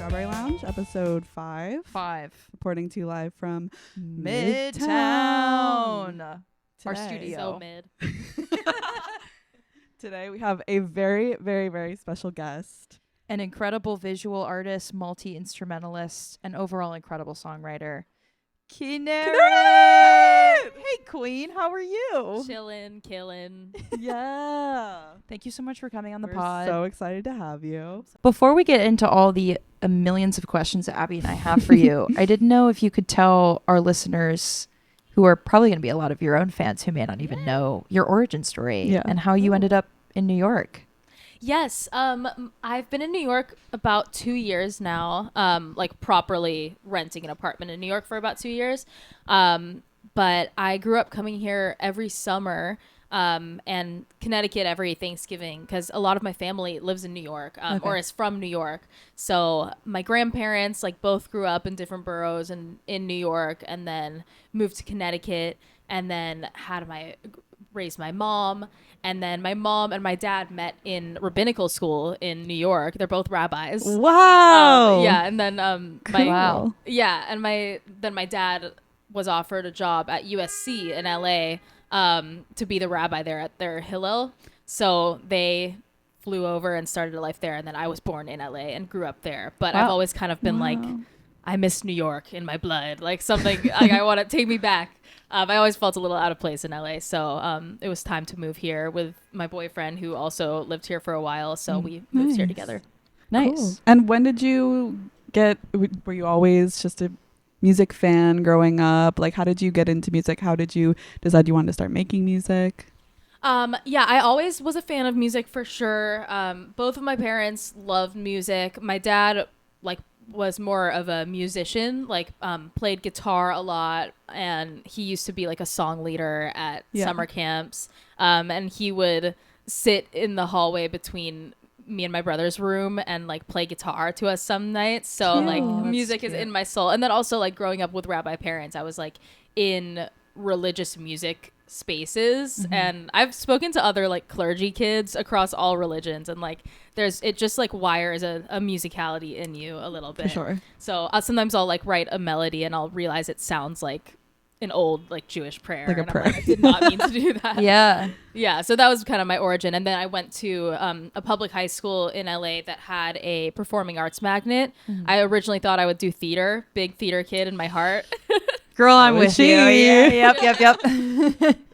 Strawberry Lounge, episode 5. Reporting to you live from Midtown. Our Today. studio. So mid. Today we have a very, very, very special guest. An incredible visual artist, multi-instrumentalist, and overall incredible songwriter. KINNERET! Hey, Queen. How are you? Chillin', killing. Yeah. Thank you so much for coming on the We're pod. so excited to have you. Before we get into all the millions of questions that Abby and I have for you, I didn't know if you could tell our listeners, who are probably going to be a lot of your own fans who may not even know, your origin story and how you ended up in New York. Yes. I've been in New York about 2 years now, like properly renting an apartment in New York for about 2 years. But I grew up coming here every summer, and Connecticut every Thanksgiving, because a lot of my family lives in New York, or is from New York. So my grandparents like both grew up in different boroughs and in New York, and then moved to Connecticut, and then raised my mom. And then my mom and my dad met in rabbinical school in New York. They're both rabbis. Wow. Yeah, and then Wow. my dad was offered a job at USC in LA to be the rabbi there at their Hillel. So they flew over and started a life there, and then I was born in LA and grew up there. But I've always kind of been like, I miss New York in my blood, like something like I want to take me back. I always felt a little out of place in LA, so it was time to move here with my boyfriend, who also lived here for a while. So we moved here together. Nice. Cool. And when did you were you always just a music fan growing up? Like, how did you get into music? How did you decide you wanted to start making music? Yeah, I always was a fan of music for sure. Both of my parents loved music. My dad was more of a musician, played guitar a lot, and he used to be like a song leader at summer camps. And he would sit in the hallway between me and my brother's room and like play guitar to us some nights. So music is in my soul. And then also like growing up with rabbi parents, I was like in religious music spaces, and I've spoken to other like clergy kids across all religions, and like it just like wires a musicality in you a little bit. For sure. So sometimes I'll like write a melody and I'll realize it sounds like an old like Jewish prayer, like a prayer. I did not mean to do that. Yeah, so that was kind of my origin. And then I went to a public high school in LA that had a performing arts magnet. I originally thought I would do theater, big theater kid in my heart. Girl, I'm with you. Yeah, yep.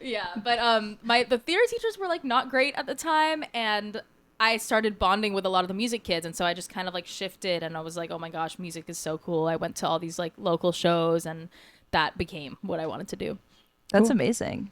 Yeah, but the theater teachers were like not great at the time, and I started bonding with a lot of the music kids, and so I just kind of like shifted, and I was like, oh my gosh, music is so cool. I went to all these like local shows, and that became what I wanted to do. That's amazing.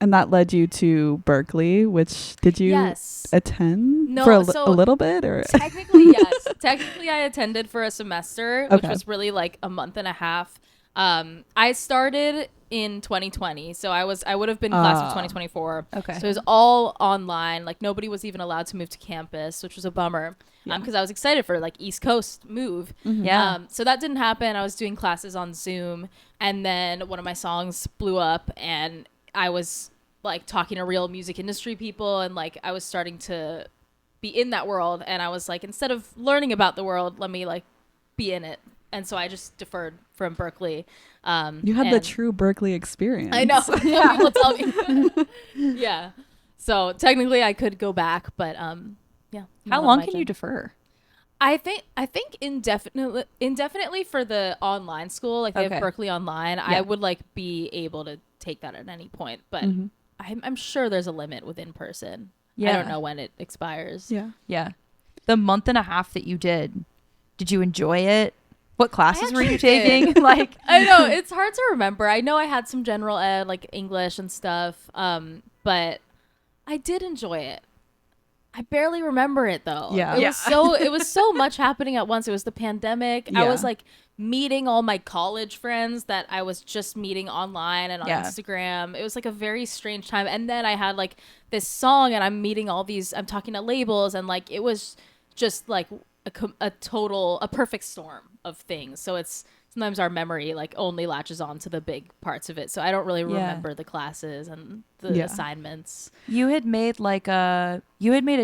And that led you to Berkeley, which did you attend for a little bit? Or technically, yes. Technically, I attended for a semester, which was really like a month and a half. I started in 2020, so I would have been class of 2024. Okay. So it was all online. Like nobody was even allowed to move to campus, which was a bummer. Because I was excited for like East Coast move. So that didn't happen. I was doing classes on Zoom, and then one of my songs blew up, and I was like talking to real music industry people, and like I was starting to be in that world, and I was like, instead of learning about the world, let me like be in it. And so I just deferred from Berkeley. You had the true Berkeley experience. I know. People tell me. Yeah. So technically I could go back, but yeah. How long can you defer? I think indefinitely for the online school. Like they have Berkeley Online. I would like be able to take that at any point, but I'm sure there's a limit with in person. I don't know when it expires. Yeah. The month and a half that you did you enjoy it? What classes were you taking? Like, I know it's hard to remember. I know I had some general ed, like English and stuff, but I did enjoy it. I barely remember it though. It was so much happening at once. It was the pandemic. I was like meeting all my college friends that I was just meeting online and on Instagram. It was like a very strange time. And then I had like this song, and I'm talking to labels, and like it was just like a perfect storm of things. So it's sometimes our memory like only latches on to the big parts of it. So I don't really remember the classes and the assignments. You had made a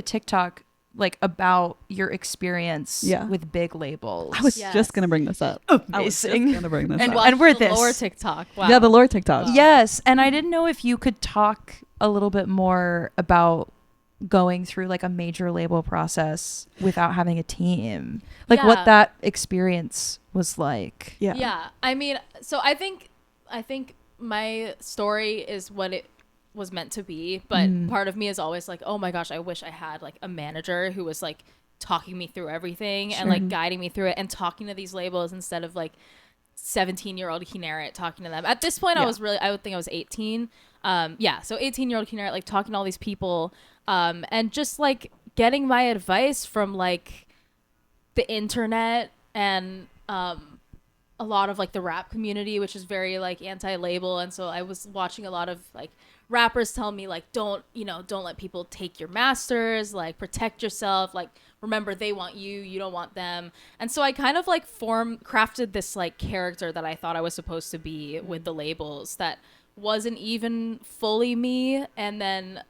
TikTok like about your experience with big labels. I was just gonna bring this up. Amazing. I was just gonna bring this up. And we're the this lore TikTok. Wow. Yeah, the lore TikTok. Wow. Yes, and I didn't know if you could talk a little bit more about going through like a major label process without having a team, like what that experience was like. Yeah. I mean, so I think my story is what it was meant to be, but part of me is always like, oh my gosh, I wish I had like a manager who was like talking me through everything and like guiding me through it and talking to these labels instead of like 17-year-old KINNERET talking to them. At this point, I would think I was 18. So 18-year-old KINNERET, like talking to all these people, and just like getting my advice from like the internet and a lot of like the rap community, which is very like anti-label. And so I was watching a lot of like rappers tell me like, don't let people take your masters, like protect yourself, like remember they want you, you don't want them. And so I kind of like crafted this like character that I thought I was supposed to be with the labels that wasn't even fully me. And then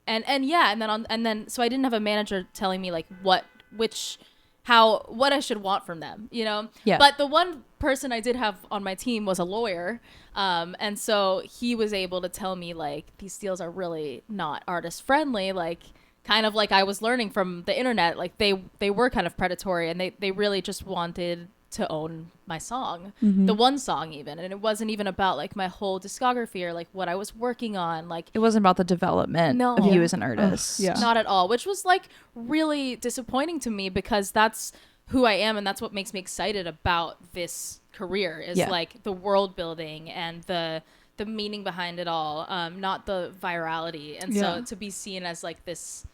so I didn't have a manager telling me like what I should want from them, you know? Yeah. But the one person I did have on my team was a lawyer. And so he was able to tell me like, these deals are really not artist friendly. Like kind of like I was learning from the internet, like they were kind of predatory and they really just wanted to own my song, the one song even. And it wasn't even about like my whole discography or like what I was working on. Like it wasn't about the development of you as an artist. Not at all, which was like really disappointing to me because that's who I am and that's what makes me excited about this career is like the world building and the meaning behind it all, not the virality. And so to be seen as like this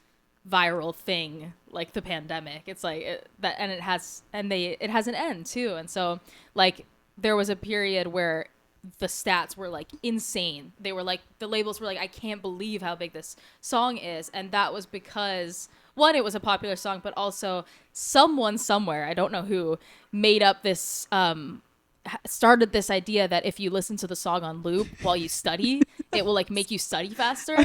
viral thing like the pandemic, it's like it has an end too. And so like there was a period where the stats were like insane. They were like, the labels were like, I can't believe how big this song is. And that was because one, it was a popular song, but also someone somewhere, I don't know who, made up this started this idea that if you listen to the song on loop while you study, it will like make you study faster.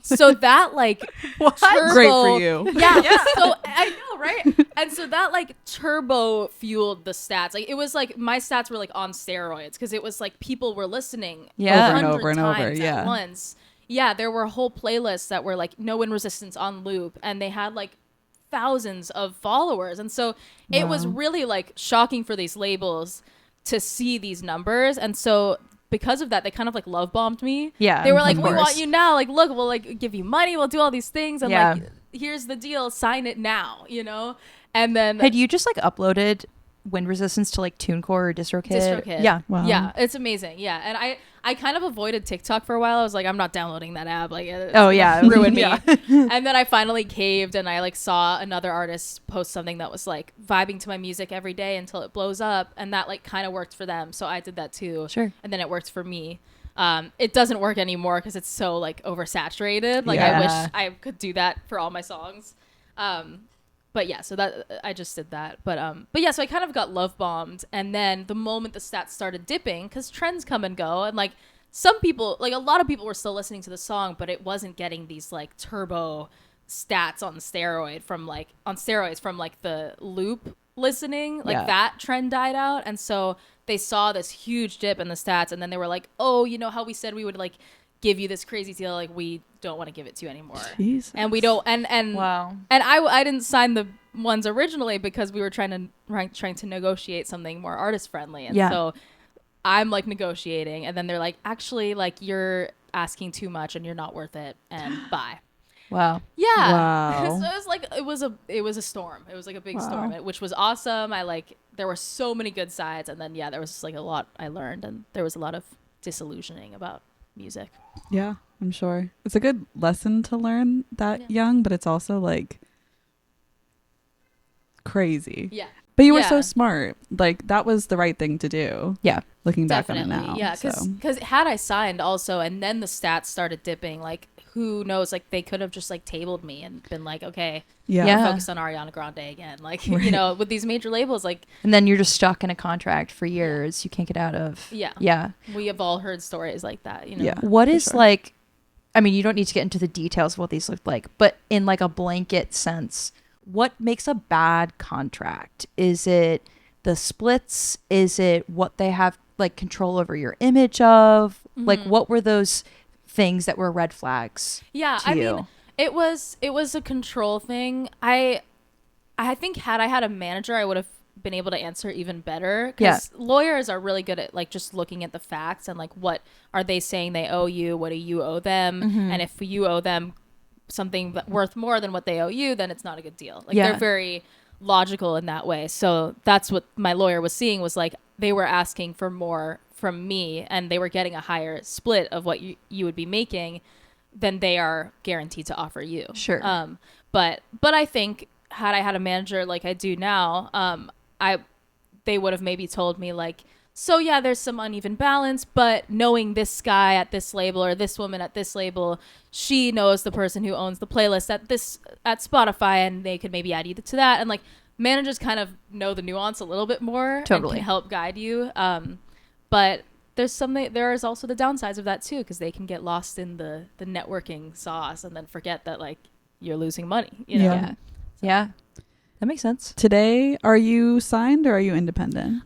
So that like turbo, great for you. Yeah. So I know, right? And so that like turbo fueled the stats. Like it was like my stats were like on steroids because it was like people were listening over and over at once. Yeah, there were whole playlists that were like No Wind Resistance on loop, and they had like thousands of followers. And so it was really like shocking for these labels to see these numbers. And so because of that, they kind of like love bombed me. Yeah. They were like, we want you now. Like, look, we'll like give you money. We'll do all these things. And like, here's the deal. Sign it now, you know? And then had you just like uploaded Wind Resistance to like TuneCore or DistroKid? Yeah. Wow. Yeah. It's amazing. Yeah. And I kind of avoided TikTok for a while. I was like, I'm not downloading that app. Like, it ruined me. And then I finally caved and I like saw another artist post something that was like vibing to my music every day until it blows up. And that like kind of worked for them. So I did that too. Sure. And then it worked for me. It doesn't work anymore because it's so like oversaturated. Like I wish I could do that for all my songs. But yeah, so that I just did that. But yeah, so I kind of got love bombed. And then the moment the stats started dipping, because trends come and go, and like some people, like a lot of people were still listening to the song, but it wasn't getting these like turbo stats on steroids from like the loop listening. Like that trend died out. And so they saw this huge dip in the stats, and then they were like, oh, you know how we said we would like give you this crazy deal, like we don't want to give it to you anymore. Jesus. And we don't and wow. And I didn't sign the ones originally because we were trying to negotiate something more artist friendly. And so I'm like negotiating, and then they're like, actually, like you're asking too much and you're not worth it, and bye. Wow. Yeah. Wow. So it was like it was a storm. It was like a big storm, which was awesome. There were so many good sides, and then there was just like a lot I learned, and there was a lot of disillusioning about music. Yeah, I'm sure. It's a good lesson to learn that young, but it's also like crazy. Yeah. But you were so smart. Like that was the right thing to do. Yeah. Looking back on it now. Yeah, because had I signed also and then the stats started dipping, like who knows, like they could have just like tabled me and been like, okay, focus on Ariana Grande again. Like, you know, with these major labels, like. And then you're just stuck in a contract for years you can't get out of. Yeah. Yeah. We have all heard stories like that, you know. Yeah. What is like, I mean, you don't need to get into the details of what these look like, but in like a blanket sense, what makes a bad contract? Is it the splits? Is it what they have like control over your image of? Like, what were those things that were red flags to you? mean, it was a control thing. I think had I had a manager, I would have been able to answer even better, because lawyers are really good at like just looking at the facts and like, what are they saying they owe you, what do you owe them, and if you owe them something worth more than what they owe you, then it's not a good deal. Like they're very logical in that way. So that's what my lawyer was seeing, was like they were asking for more from me and they were getting a higher split of what you would be making than they are guaranteed to offer you. Sure. But I think had I had a manager like I do now, they would have maybe told me like, so yeah, there's some uneven balance, but knowing this guy at this label or this woman at this label, she knows the person who owns the playlist at Spotify, and they could maybe add you to that. And like managers kind of know the nuance a little bit more, totally, and can help guide you. But there is also the downsides of that too, because they can get lost in the networking sauce and then forget that like you're losing money. You know? Yeah. That makes sense. Today, are you signed or are you independent?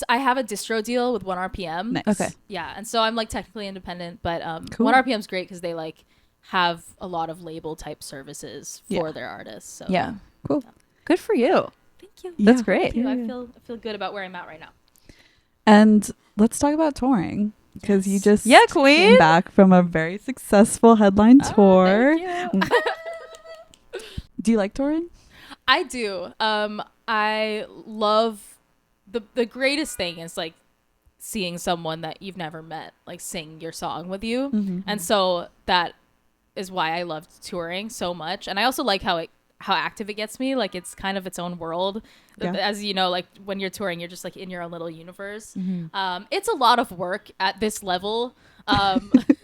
I have a distro deal with 1RPM. Nice. Okay. Yeah, and so I'm like technically independent, but cool. 1RPM's great because they like have a lot of label type services for their artists. So yeah, cool. Yeah. Good for you. Thank you. That's great. I feel good about where I'm at right now. And let's talk about touring, because you just queen came back from a very successful headline tour. Thank you. Do you like touring? I do. I love the greatest thing is like seeing someone that you've never met like sing your song with you, and so that is why I loved touring so much. And I also like how active it gets me. Like it's kind of its own world. As you know, like when you're touring, you're just like in your own little universe. It's a lot of work at this level.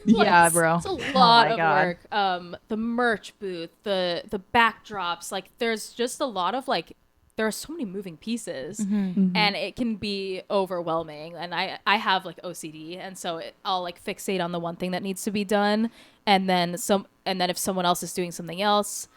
Yeah, bro. It's a lot of work. The merch booth, the backdrops, like there's just a lot of like, there are so many moving pieces, and it can be overwhelming. And I have like OCD, and so I'll like fixate on the one thing that needs to be done, and then if someone else is doing something else,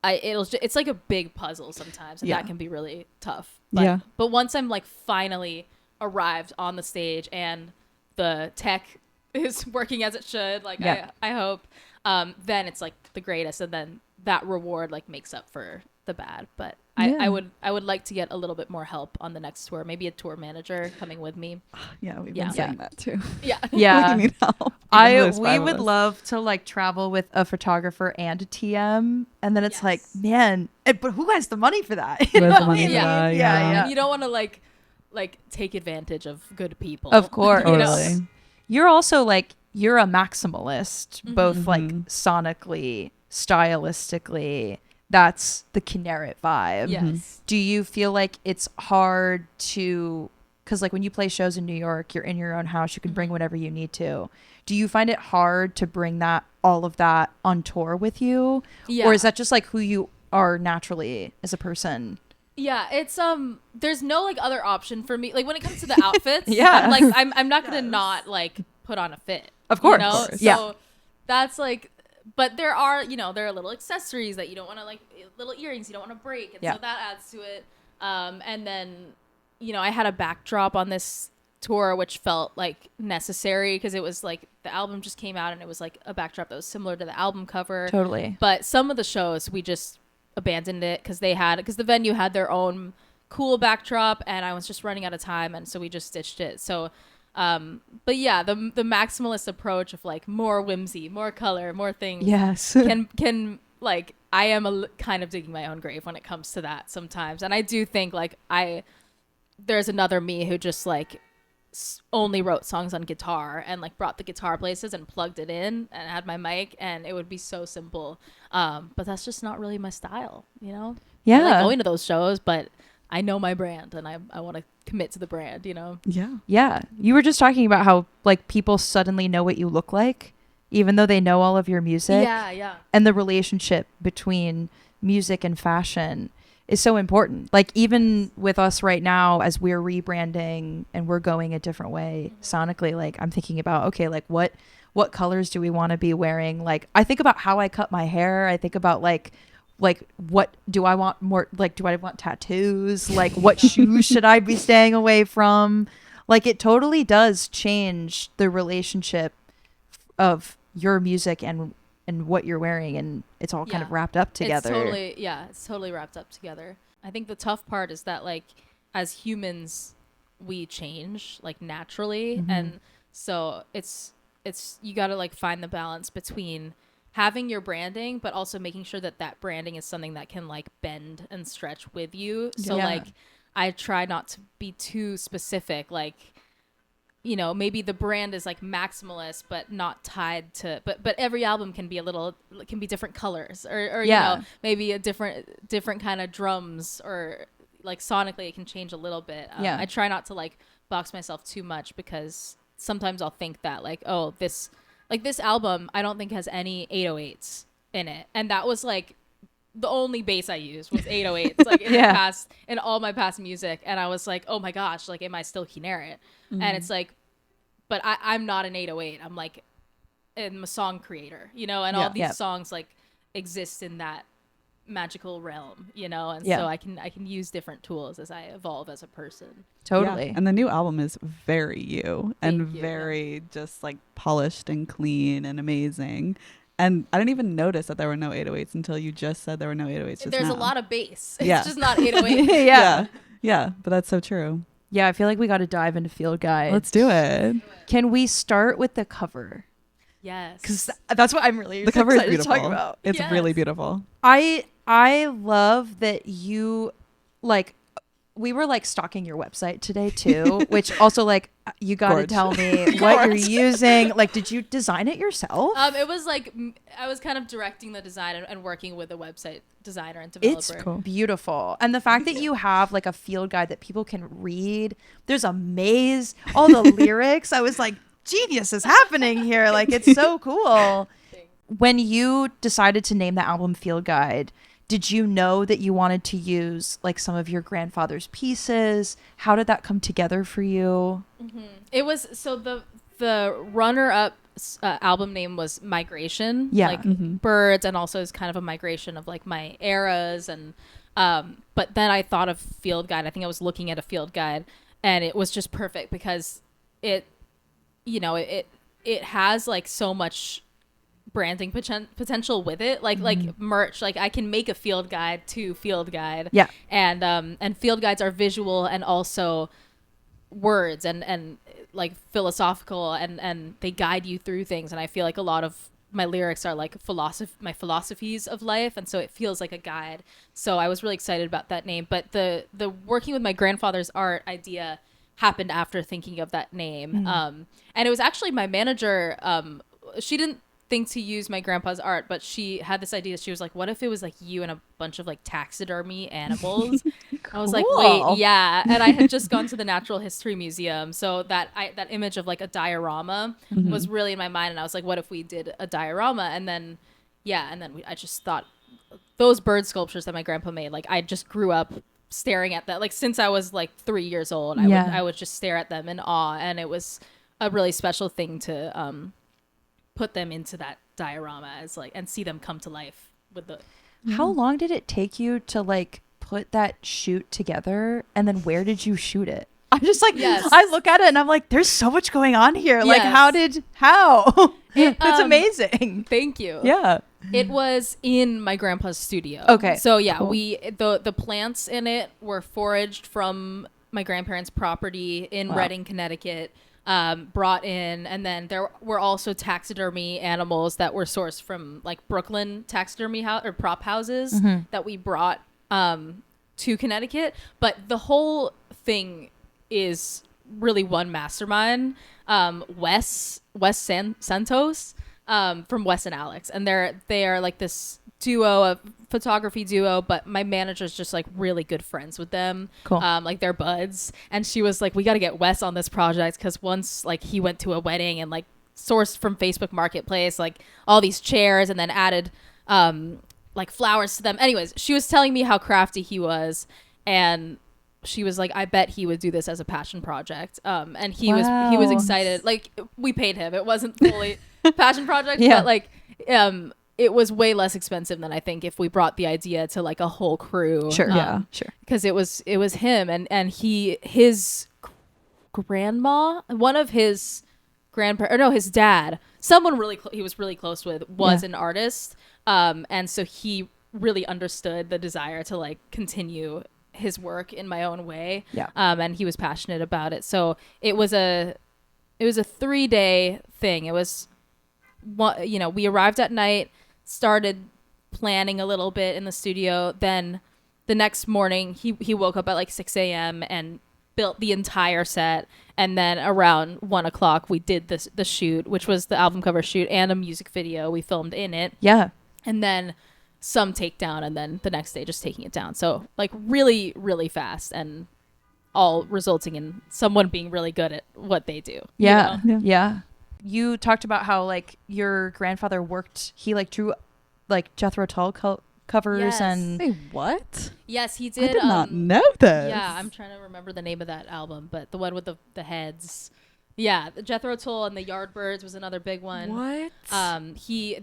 it's like a big puzzle sometimes, and that can be really tough. But once I'm like finally arrived on the stage and the tech is working as it should, like I hope, then it's like the greatest, and then that reward like makes up for the bad. But I would like to get a little bit more help on the next tour, maybe a tour manager coming with me. We've been saying that too. Yeah. We need help. We would love to like travel with a photographer and a TM, and then it's like, man, but who has the money for that? Who has the money for that? Yeah. And you don't want to like take advantage of good people. Of course. Totally. You're also like, you're a maximalist, both like sonically, stylistically. That's the Kinneret vibe. Yes. Do you feel like it's hard to, because like when you play shows in New York, you're in your own house, you can bring whatever you need to. Do you find it hard to bring all of that on tour with you? Yeah. Or is that just like who you are naturally as a person? Yeah, it's there's no like other option for me. Like when it comes to the outfits, I'm not gonna not like put on a fit. Of course. You know? Of course. So that's like, but there are little accessories that you don't want to, like little earrings you don't want to break, and so that adds to it. And then I had a backdrop on this tour which felt like necessary, because it was like the album just came out and it was like a backdrop that was similar to the album cover. Totally. But some of the shows we just abandoned it because the venue had their own cool backdrop, and I was just running out of time, and so we just ditched it. So but yeah, the maximalist approach of like more whimsy, more color, more things, can like, I am kind of digging my own grave when it comes to that sometimes. And I do think like there's another me who just like only wrote songs on guitar and like brought the guitar places and plugged it in and had my mic, and it would be so simple. But that's just not really my style, I like going to those shows, but I know my brand, and I want to commit to the brand, Yeah. You were just talking about how like people suddenly know what you look like, even though they know all of your music. Yeah. And the relationship between music and fashion is so important. Like even with us right now, as we're rebranding and we're going a different way sonically, like I'm thinking about, okay, like what colors do we want to be wearing? Like I think about how I cut my hair. I think about like like, what do I want more? Like, do I want tattoos? Like, what shoes should I be staying away from? Like, it totally does change the relationship of your music and what you're wearing, and it's all kind of wrapped up together. It's totally wrapped up together. I think the tough part is that, like, as humans, we change, like, naturally, and so it's you got to, like, find the balance between having your branding, but also making sure that that branding is something that can, like, bend and stretch with you. So like, I try not to be too specific, like, you know, maybe the brand is like maximalist, but not tied to, but every album can be can be different colors, or you know, maybe a different kind of drums, or like sonically it can change a little bit. I try not to, like, box myself too much, because sometimes I'll think that, like, oh, this album I don't think has any 808s in it, and that was like the only bass I used was 808s, like, in all my past music, and I was like, oh my gosh, like, am I still KINNERET? And it's like, but I'm not an 808. I'm like, I'm a song creator, you know, and all these songs, like, exist in that magical realm, you know, and so I can use different tools as I evolve as a person. Totally. And the new album is very you, and very just, like, polished and clean and amazing. And I didn't even notice that there were no 808s until you just said there were no 808s. There's a lot of bass. It's Yeah. just not 808. Yeah, but that's so true. Yeah, I feel like we got to dive into Field Guide. Let's do it. Can we start with the cover? Yes. Because that's what I'm really The cover is excited to beautiful. talk about. It's really beautiful. I love that you, like, we were, like, stalking your website today too, which also, like, you got to tell me what you're using. Like, did you design it yourself? It was like, I was kind of directing the design and working with a website designer and developer. It's beautiful. And the fact that you have, like, a field guide that people can read, there's a maze, all the lyrics. I was like, genius is happening here. Like, it's so cool. When you decided to name the album Field Guide, did you know that you wanted to use, like, some of your grandfather's pieces? How did that come together for you? It was, so the runner-up album name was Migration, like birds, and also is kind of a migration of, like, my eras, and but then I thought of Field Guide. I think I was looking at a field guide, and it was just perfect because it, you know, it has, like, so much branding potential with it, like merch. Like, I can make a field guide to field guide, and field guides are visual and also words and like philosophical, and they guide you through things, and I feel like a lot of my lyrics are like my philosophies of life, and so it feels like a guide. So I was really excited about that name, but the working with my grandfather's art idea happened after thinking of that name. And it was actually my manager, she didn't think to use my grandpa's art, but she had this idea. She was like, what if it was like you and a bunch of, like, taxidermy animals? I was like, wait, yeah. And I had just gone to the Natural History Museum, so that image of, like, a diorama was really in my mind, and I was like, what if we did a diorama? And then I just thought those bird sculptures that my grandpa made, like, I just grew up staring at that, like, since I was like 3 years old. I would just stare at them in awe, and it was a really special thing to put them into that diorama as, like, and see them come to life with the. How long did it take you to, like, put that shoot together, and then where did you shoot it? I'm just like, I look at it and I'm like, there's so much going on here. Like, how? It's amazing. Thank you. Yeah. It was in my grandpa's studio. Okay. So yeah, cool. The plants in it were foraged from my grandparents' property in Redding, Connecticut. Brought in, and then there were also taxidermy animals that were sourced from, like, Brooklyn taxidermy or prop houses that we brought to Connecticut. But the whole thing is really one mastermind, Wes Santos, from Wes and Alex, and they are like this duo, a photography duo, but my manager's just, like, really good friends with them. Cool. Like, they're buds, and she was like, we got to get Wes on this project, because once, like, he went to a wedding and, like, sourced from Facebook Marketplace, like, all these chairs, and then added like flowers to them. Anyways, she was telling me how crafty he was, and she was like, I bet he would do this as a passion project. And he was excited. Like, we paid him. It wasn't fully passion project, but, like, it was way less expensive than I think if we brought the idea to like a whole crew. Sure. Sure. Because it was him and his grandma, one of his grandparents, or no, his dad, someone really he was really close with was an artist. And so he really understood the desire to like continue his work in my own way. Yeah. And he was passionate about it. So it was a 3-day thing. It was, you know, we arrived at night, started planning a little bit in the studio. Then the next morning he woke up at like 6 a.m. and built the entire set. And then around 1 o'clock we did the shoot, which was the album cover shoot and a music video we filmed in it. Yeah. And then some takedown, and then the next day just taking it down. So like really, really fast, and all resulting in someone being really good at what they do. Yeah. You know? Yeah. You talked about how like your grandfather worked, he like drew like Jethro Tull covers. Yes. And Wait, what? Yes, he did. I did not know this. Yeah, I'm trying to remember the name of that album, but the one with the heads. Yeah, the Jethro Tull and the Yardbirds was another big one. What?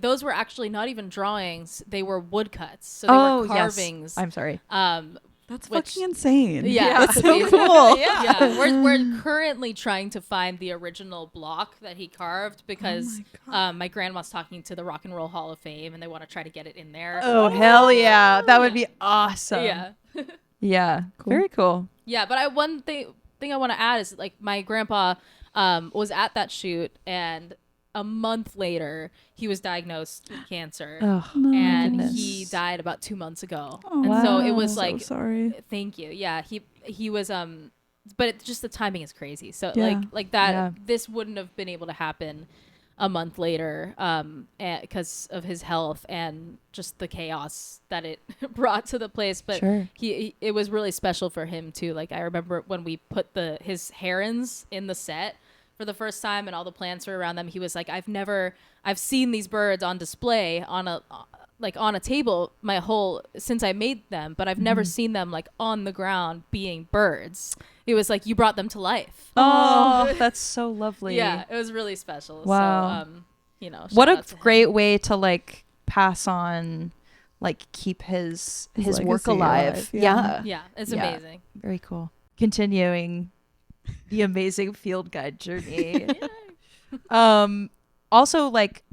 Those were actually not even drawings; they were woodcuts. So they were carvings. Yes. I'm sorry. That's fucking insane. Yeah, that's so cool. Yeah, we're currently trying to find the original block that he carved because my grandma's talking to the Rock and Roll Hall of Fame, and they want to try to get it in there. Oh hell yeah, that would be awesome. Yeah, yeah, cool. Very cool. Yeah, but one thing I want to add is like my grandpa was at that shoot, and a month later he was diagnosed with cancer. And he died about 2 months ago. Oh, and so it was like, so sorry. Thank you. Yeah, he was but just the timing is crazy. So Yeah. like that this wouldn't have been able to happen a month later because of his health and just the chaos that it brought to the place. But it was really special for him too. Like I remember when we put his herons in the set for the first time and all the plants were around them, he was like, I've seen these birds on display on a table since I made them, but I've never seen them like on the ground being birds. He was like, you brought them to life. Oh, that's so lovely. Yeah, it was really special. Wow. So, you know, what a great way to like pass on, like keep his work alive. Yeah. Yeah, it's amazing. Very cool. Continuing the amazing field guide journey. Also, like,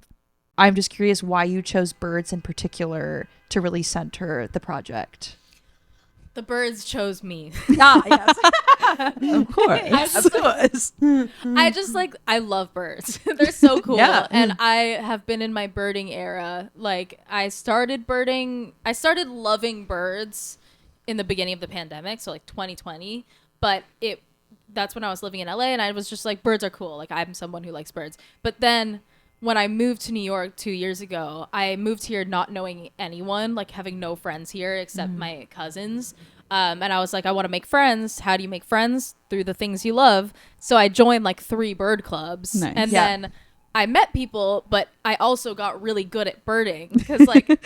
I'm just curious why you chose birds in particular to really center the project. The birds chose me. Yes. Of course. I love birds. They're so cool. Yeah. And I have been in my birding era. Like I started loving birds in the beginning of the pandemic, so like 2020, but that's when I was living in LA, and I was just like, birds are cool. Like I'm someone who likes birds. But then when I moved to New York 2 years ago, I moved here not knowing anyone, like having no friends here except my cousins. And I was like, I want to make friends. How do you make friends? Through the things you love. So I joined like 3 bird clubs. Nice. And then I met people, but I also got really good at birding because like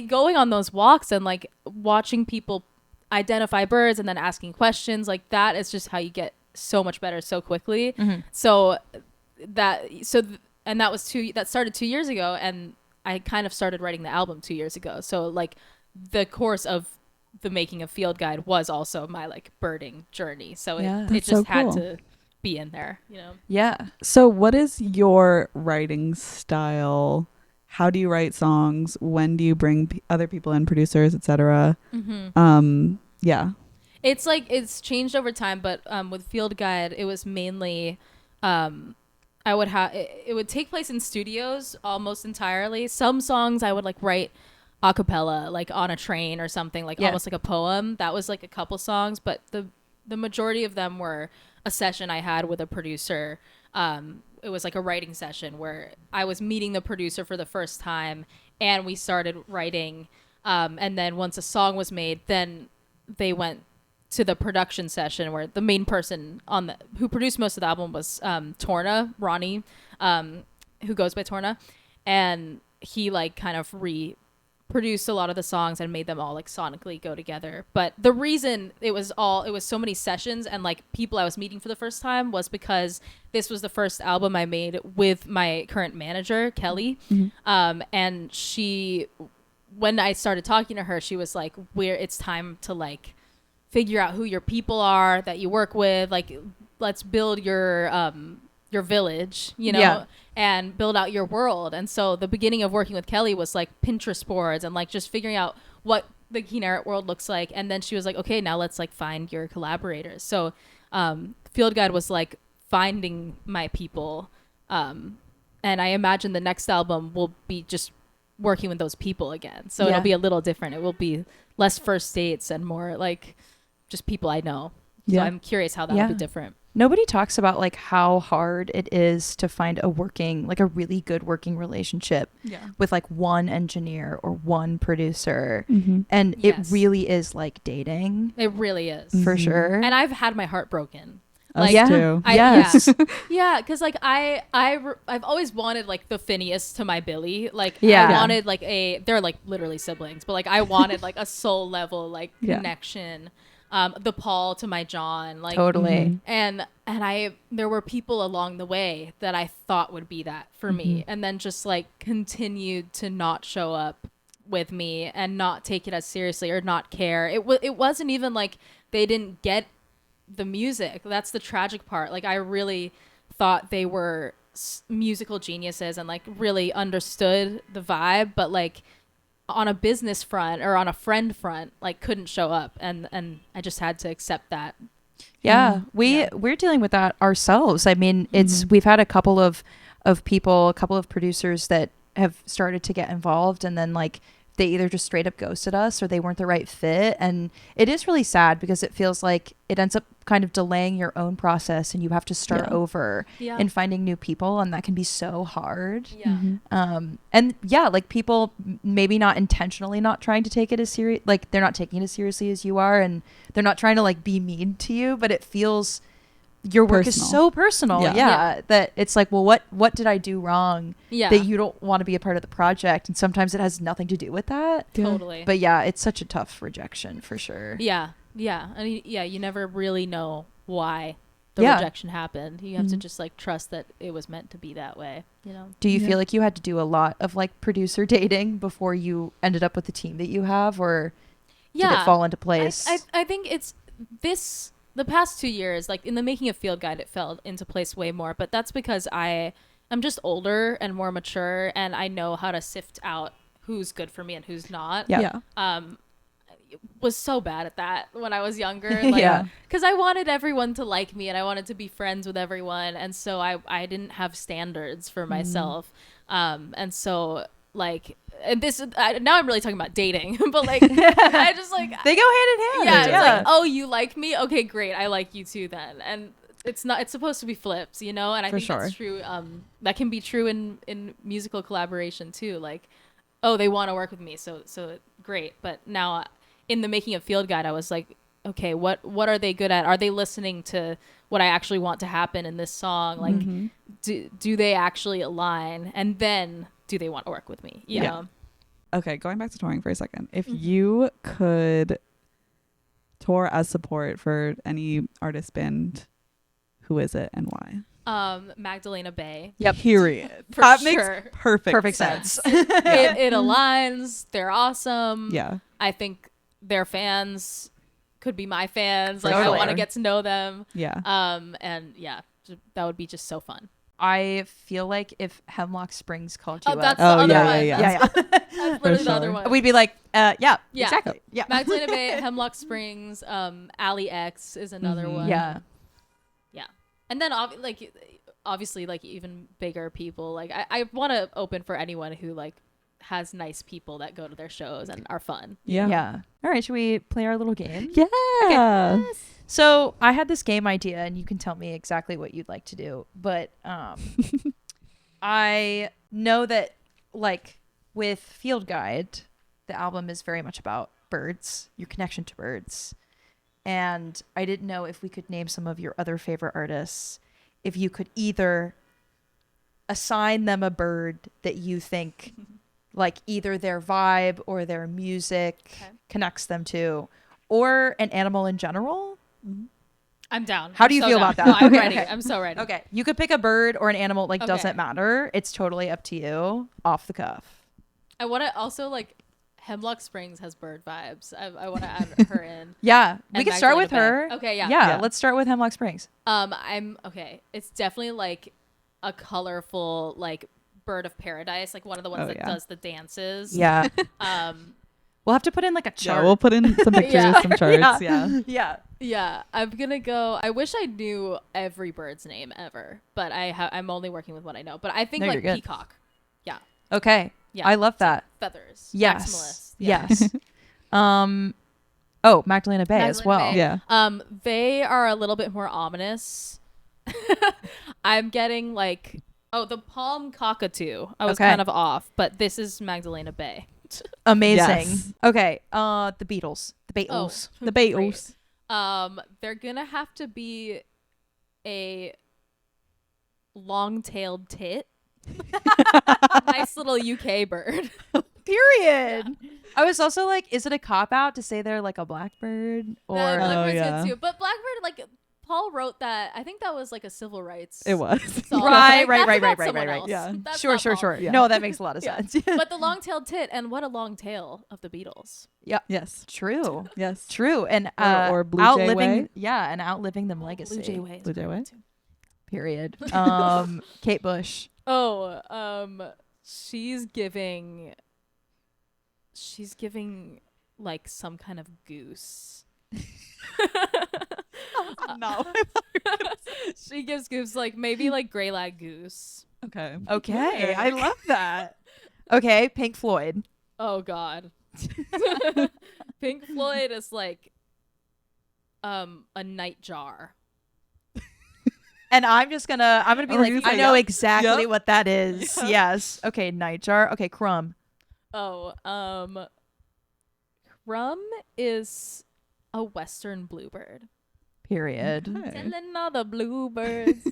going on those walks and like watching people identify birds and then asking questions, like that is just how you get so much better so quickly. That started 2 years ago, and I kind of started writing the album 2 years ago. So like the course of the making of Field Guide was also my like birding journey. So it just had to be in there, you know? Yeah. So what is your writing style? How do you write songs? When do you bring other people in, producers, etc.? Yeah. It's like it's changed over time, but with Field Guide, it was mainly it would take place in studios almost entirely. Some songs I would like write a cappella, like on a train or something, like almost like a poem. That was like a couple songs, but the majority of them were a session I had with a producer. It was like a writing session where I was meeting the producer for the first time, and we started writing. And then once a song was made, then they went to the production session where the main person who produced most of the album was Torna, Ronnie, who goes by Torna, and he like kind of produced a lot of the songs and made them all like sonically go together. But the reason it was so many sessions and like people I was meeting for the first time was because this was the first album I made with my current manager, Kelly. And she, when I started talking to her, she was like, it's time to like figure out who your people are that you work with. Like, let's build your village, you know, and build out your world. And so the beginning of working with Kelly was like Pinterest boards and like just figuring out what the KINNERET world looks like. And then she was like, okay, now let's like find your collaborators. So Field Guide was like finding my people. And I imagine the next album will be just working with those people again. So it'll be a little different. It will be less first dates and more like just people I know. So I'm curious how that'll be different. Nobody talks about like how hard it is to find a really good working relationship with like one engineer or one producer. And it really is like dating. It really is. For sure. And I've had my heart broken. Like, too. Because like I've always wanted like the Phineas to my Billy. Like I wanted like they're like literally siblings, but like I wanted like a soul level like connection. The Paul to my John, like totally. And there were people along the way that I thought would be that for me, and then just like continued to not show up with me and not take it as seriously or not care. It wasn't even like they didn't get the music. That's the tragic part. Like I really thought they were musical geniuses and like really understood the vibe, but like on a business front or on a friend front, like couldn't show up, and I just had to accept that. We're dealing with that ourselves. I mean, we've had a couple of producers that have started to get involved, and then like they either just straight up ghosted us or they weren't the right fit. And it is really sad because it feels like it ends up kind of delaying your own process and you have to start over and finding new people. And that can be so hard. And like people maybe not intentionally not trying to take it as serious, like they're not taking it as seriously as you are. And they're not trying to like be mean to you, but it feels your work is so personal. That it's like, well, what did I do wrong that you don't want to be a part of the project? And sometimes it has nothing to do with that. Totally. But it's such a tough rejection for sure. And you never really know why the rejection happened. You have to just like trust that it was meant to be that way, you know. Do you feel like you had to do a lot of like producer dating before you ended up with the team that you have, or did it fall into place? I think it's the past 2 years, like in the making of Field Guide, it fell into place way more. But that's because I'm just older and more mature, and I know how to sift out who's good for me and who's not. Was so bad at that when I was younger. Like, because I wanted everyone to like me and I wanted to be friends with everyone, and so I didn't have standards for myself. And so like. And now I'm really talking about dating, but like I just like they go hand in hand. It's like, oh, you like me? Okay, great. I like you too then. And it's supposed to be flips, you know? And I think that's true. That can be true in musical collaboration too. Like, oh, they want to work with me. So great. But now in the making of Field Guide, I was like, okay, what are they good at? Are they listening to what I actually want to happen in this song? Like, do they actually align? And then do they want to work with me? You know? Okay, going back to touring for a second. If you could tour as support for any artist band, who is it and why? Magdalena Bay. Yep. Period. That makes perfect sense. It aligns. They're awesome. Yeah. I think their fans could be my fans. Like, Totally. I want to get to know them. Yeah. And that would be just so fun. I feel like if Hemlock Springs called you that's up. the other one. Yeah. That's literally the other one. We'd be like, exactly. Yeah. Magdalena Bay, Hemlock Springs, Ali X is another one. Yeah. Yeah. And then obviously like even bigger people. Like I want to open for anyone who like has nice people that go to their shows and are fun. Yeah. All right, should we play our little game? Yeah. Okay. Yes. So I had this game idea, and you can tell me exactly what you'd like to do. But I know that, like, with Field Guide, the album is very much about birds, your connection to birds. And I didn't know if we could name some of your other favorite artists, if you could either assign them a bird that you think like either their vibe or their music Okay. connects them to, or an animal in general. I'm down. How I'm do you so feel down. about that? No, I'm Okay, ready. okay. I'm so ready. Okay, you could pick a bird or an animal. Like, Okay. doesn't matter. It's totally up to you. Off the cuff. I want to also like Hemlock Springs has bird vibes. I want to add her in. Yeah, we And could start Magdalena with Bay. her. Okay, yeah. yeah. Yeah. Let's start with Hemlock Springs. I'm okay. It's definitely like a colorful like bird of paradise, like one of the ones Oh, that yeah. does the dances. Yeah, Um. we'll have to put in like a Yeah, chart. we'll put in some pictures, Yeah. some charts. Yeah. yeah. Yeah, I'm gonna go. I wish I knew every bird's name ever, but I'm only working with what I know. But I think No, like you're good. peacock. Yeah, Okay. yeah. I love that. Feathers. Yes. Maximalist. Yeah. Yes. Oh, Magdalena Bay as Magdalena well. Bay. Yeah. They are a little bit more ominous. I'm getting like the palm cockatoo. I was Okay. kind of off, but this is Magdalena Bay. Amazing. Yes. Okay. The Beatles. The Beatles. The great. Beatles. They're gonna have to be a long-tailed tit. Nice little UK bird. Period. I was also like, is it a cop out to say they're like a blackbird or That Blackbird's yeah. good too. But Blackbird, like Paul wrote that. I think that was like a civil rights. It was. song. Right, Like, right, that's right, about right, right, someone right. else. Yeah. That's sure, not sure, Paul. sure. Yeah. No, that makes a lot of Yeah. sense. But the long-tailed tit, and what a long tail of the Beatles. Yes. True. Yes. True. And Or Blue Jay outliving Way. yeah, and outliving them legacy. Blue Jay Way. is Blue Jay great Way. too. Period. Kate Bush. Oh, she's giving like some kind of goose. No. She gives goose like maybe like gray lag goose. Okay. Okay. I love that. Okay, Pink Floyd. Oh God. Pink Floyd is like a nightjar. And I'm gonna be Oh, you like, I say know yep. exactly Yep. what that is. Yep. Yes. Okay, Nightjar. Okay, Crumb. Oh, Crumb is a western bluebird. Period. Okay. Telling all the bluebirds.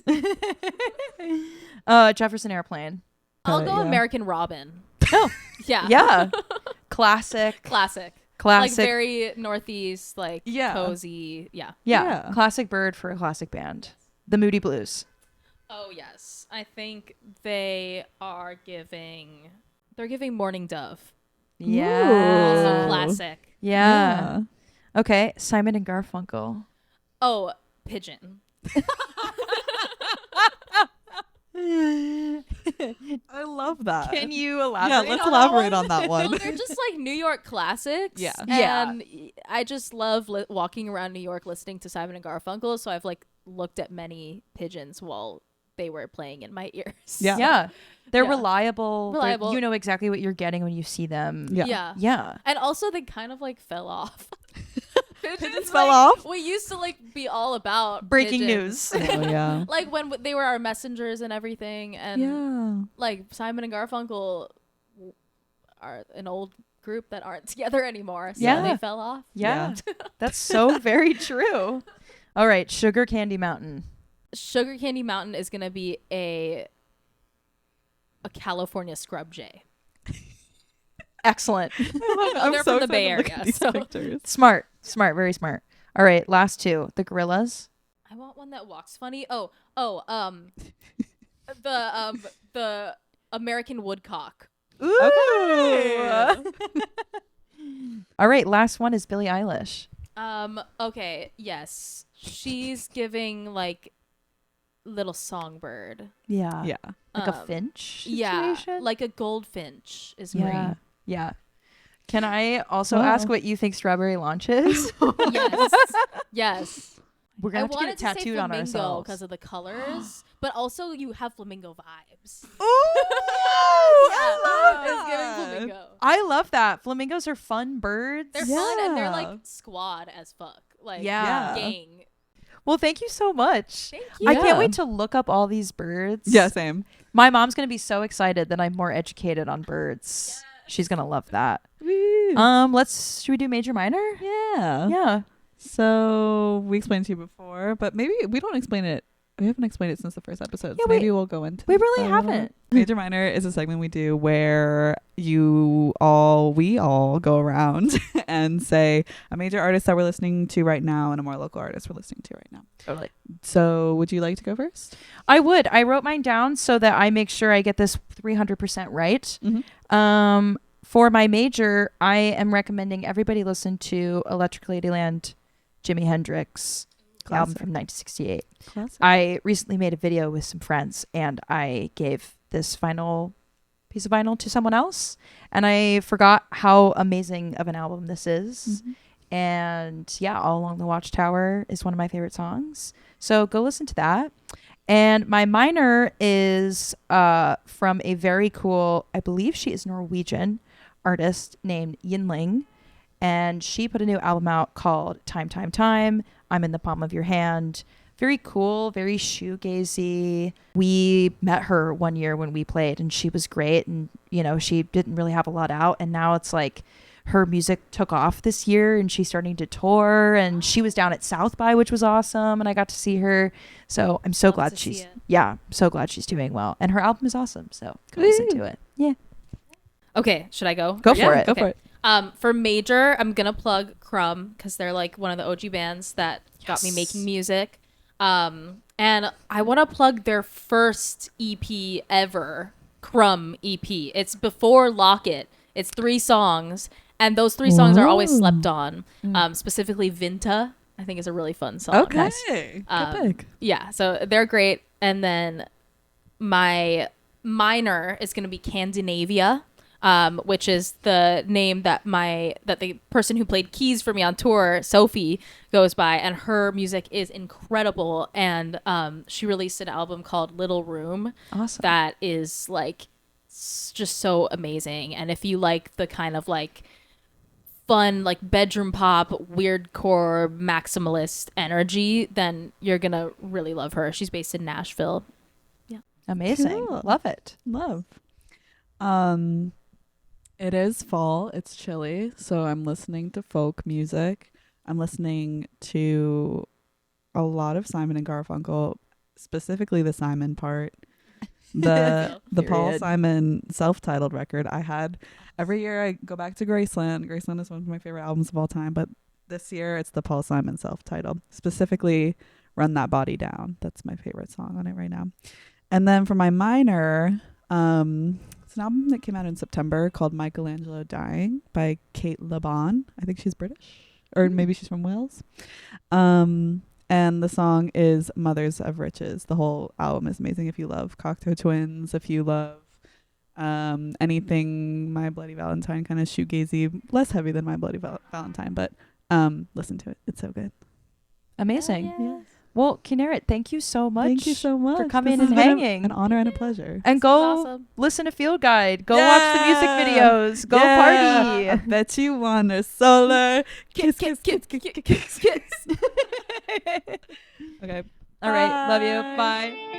Jefferson Airplane. I'll go yeah. American Robin. Oh, Yeah. yeah. Classic. Classic. Like Classic. very northeast, like Yeah. cozy. Yeah. yeah. Yeah. Classic bird for a classic band. The Moody Blues. Oh yes. I think they're giving Morning Dove. Yeah. Also Ooh. classic. Yeah. Okay, Simon and Garfunkel. Oh, pigeon. I love that. Can you yeah, elaborate? let's on that elaborate one? on that Well, one. they're just like New York classics. Yeah. Yeah. And I just love walking around New York listening to Simon and Garfunkel. So I've like looked at many pigeons while they were playing in my ears. Yeah. Yeah. They're Yeah. reliable. Reliable. You know exactly what you're getting when you see them. Yeah. Yeah. Yeah. And also they kind of like fell off. Pigeons fell off? We used to like be all about Breaking pigeons. news. Oh yeah. Like when they were our messengers and everything. And Yeah. like Simon and Garfunkel are an old group that aren't together anymore. So Yeah. they fell off. Yeah. That's so very true. All right, Sugar Candy Mountain. Sugar Candy Mountain is gonna be a California scrub jay. Excellent. I'm They're so from the Bay excited to look Area, at these so- pictures. Smart. Smart. Very smart. All right, last two. The Gorillas. I want one that walks funny. The American woodcock. Ooh. All right, last one is Billie Eilish. Okay, yes. She's giving like little songbird. Yeah. Yeah. Like a finch Yeah, situation? like a goldfinch is yeah. great. Yeah. Can I also Wow. ask what you think Strawberry Launch is? Yes. Yes. We're I gonna have to get wanted it to say tattooed on flamingo ourselves. because of the colors, but also you have flamingo vibes. I It's giving flamingo. I love that. Flamingos are fun birds. They're fun and they're Yeah. like squad as fuck. Like Yeah. gang. Well, thank you so much. Thank you. I can't Yeah. wait to look up all these birds. Yeah, same. My mom's going to be so excited that I'm more educated on birds. She's going to love that. Should we do major minor? Yeah. Yeah. So we explained to you before, but maybe we don't explain it We haven't explained it since the first episode, Yeah, so maybe we'll go into We it really a little. haven't. Major Minor is a segment we do where we all go around and say a major artist that we're listening to right now and a more local artist we're listening to right now. Totally. So would you like to go first? I would. I wrote mine down so that I make sure I get this 300% right. Mm-hmm. For my major, I am recommending everybody listen to Electric Ladyland, Jimi Hendrix album from 1968. Classic. I recently made a video with some friends, and I gave this final piece of vinyl to someone else, and I forgot how amazing of an album this is. Mm-hmm. And yeah, All Along the Watchtower is one of my favorite songs, so go listen to that. And my minor is from a very cool, I believe she is Norwegian artist named Yinling, and she put a new album out called Time, Time, Time. I'm in the Palm of Your Hand. Very cool, very shoegazy. We met her one year when we played, and she was great. And, you know, she didn't really have a lot out. And now it's like her music took off this year, and she's starting to tour. And she was down at South by, which was awesome. And I got to see her. So I'm so glad so glad she's doing well. And her album is awesome. So go listen to it. Yeah. Okay, should I go? Go for it. Go for it. For major, I'm gonna plug Crumb because they're like one of the OG bands that got me making music. And I want to plug their first EP ever, Crumb EP. It's before Lock It. It's 3 songs, and those 3 songs are always slept on. Specifically, Vinta, I think is a really fun song. Okay, good pick. Yeah, so they're great. And then my minor is gonna be Scandinavia. Which is the name that the person who played keys for me on tour, Sophie, goes by, and her music is incredible. And she released an album called Little Room. Awesome. That is like just so amazing. And if you like the kind of like fun, like bedroom pop, weird core, maximalist energy, then you're gonna really love her. She's based in Nashville. Yeah, amazing. Cool. Love it. Love. It is fall. It's chilly, so I'm listening to folk music. I'm listening to a lot of Simon and Garfunkel, specifically the Simon part. The Paul Simon self-titled record I had. Every year I go back to Graceland. Graceland is one of my favorite albums of all time, but this year it's the Paul Simon self-titled. Specifically, Run That Body Down. That's my favorite song on it right now. And then for my minor, it's an album that came out in September called Michelangelo Dying by Kate LeBon. I think she's British, or maybe she's from Wales. And the song is Mothers of Riches. The whole album is amazing. If you love Cocteau Twins, if you love anything My Bloody Valentine, kind of shoegazy, less heavy than My Bloody Valentine, but listen to it. It's so good. Amazing. Yeah. Well, Kinneret, thank you so much. Thank you so much for coming and hanging. An honor and a pleasure. And go listen to Field Guide. Go watch the music videos. Go party. I bet you wanna solar kiss, kiss, kiss, kiss, kiss, kiss, kiss. Okay. All right. Love you. Bye.